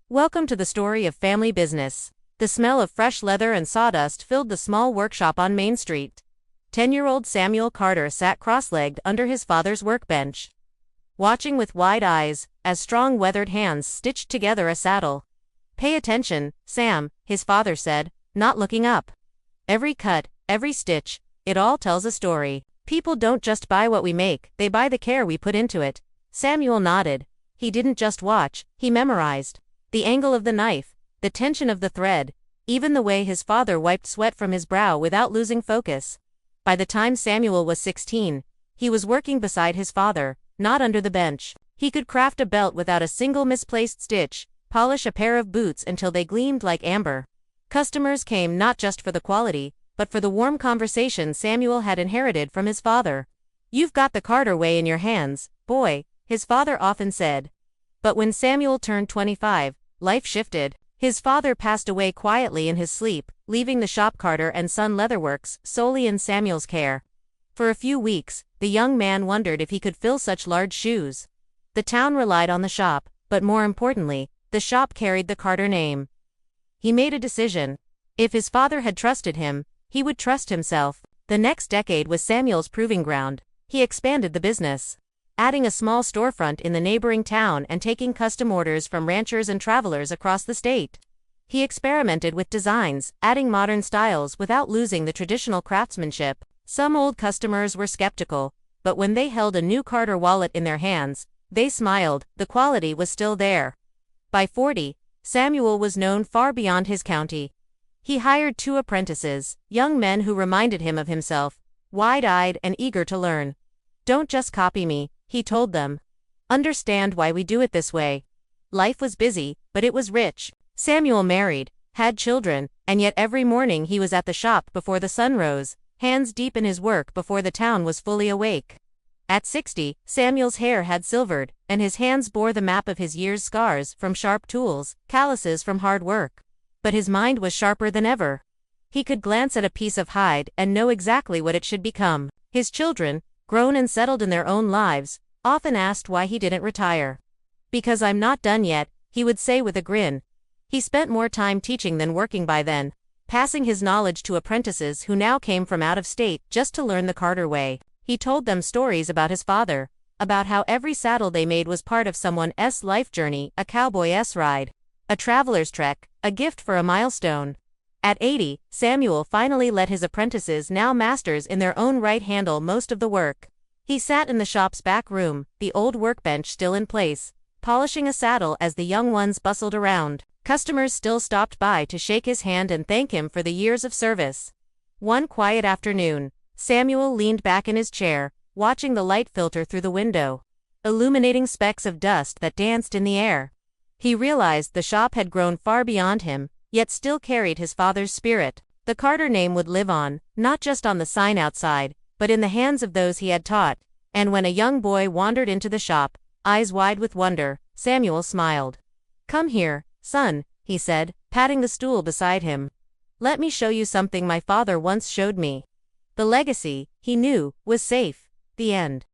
Welcome to the story of family business. The smell of fresh leather and sawdust filled the small workshop on Main Street. 10-year-old Samuel Carter sat cross-legged under his father's workbench, watching with wide eyes as strong weathered hands stitched together a saddle. "Pay attention, Sam," his father said, not looking up. "Every cut, every stitch, it all tells a story. People don't just buy what we make, they buy the care we put into it." Samuel nodded. He didn't just watch, he memorized. The angle of the knife, the tension of the thread, even the way his father wiped sweat from his brow without losing focus. By the time Samuel was 16, he was working beside his father, not under the bench. He could craft a belt without a single misplaced stitch, polish a pair of boots until they gleamed like amber. Customers came not just for the quality, but for the warm conversation Samuel had inherited from his father. "You've got the Carter way in your hands, boy," his father often said. But when Samuel turned 25, life shifted. His father passed away quietly in his sleep, leaving the shop Carter and Son Leatherworks solely in Samuel's care. For a few weeks, the young man wondered if he could fill such large shoes. The town relied on the shop, but more importantly, the shop carried the Carter name. He made a decision. If his father had trusted him, he would trust himself. The next decade was Samuel's proving ground. He expanded the business, adding a small storefront in the neighboring town and taking custom orders from ranchers and travelers across the state. He experimented with designs, adding modern styles without losing the traditional craftsmanship. Some old customers were skeptical, but when they held a new Carter wallet in their hands, they smiled. The quality was still there. By 40, Samuel was known far beyond his county. He hired 2 apprentices, young men who reminded him of himself, wide-eyed and eager to learn. "Don't just copy me," he told them. "Understand why we do it this way." Life was busy, but it was rich. Samuel married, had children, and yet every morning he was at the shop before the sun rose, hands deep in his work before the town was fully awake. At 60, Samuel's hair had silvered, and his hands bore the map of his year's scars from sharp tools, calluses from hard work. But his mind was sharper than ever. He could glance at a piece of hide and know exactly what it should become. His children, grown and settled in their own lives, often asked why he didn't retire. "Because I'm not done yet," he would say with a grin. He spent more time teaching than working by then, passing his knowledge to apprentices who now came from out of state just to learn the Carter way. He told them stories about his father, about how every saddle they made was part of someone's life journey, a cowboy's ride, a traveler's trek, a gift for a milestone. At 80, Samuel finally let his apprentices, now masters in their own right, handle most of the work. He sat in the shop's back room, the old workbench still in place, polishing a saddle as the young ones bustled around. Customers still stopped by to shake his hand and thank him for the years of service. One quiet afternoon, Samuel leaned back in his chair, watching the light filter through the window, illuminating specks of dust that danced in the air. He realized the shop had grown far beyond him, yet still carried his father's spirit. The Carter name would live on, not just on the sign outside, but in the hands of those he had taught. And when a young boy wandered into the shop, eyes wide with wonder, Samuel smiled. "Come here, son," he said, patting the stool beside him. "Let me show you something my father once showed me." The legacy, he knew, was safe. The end.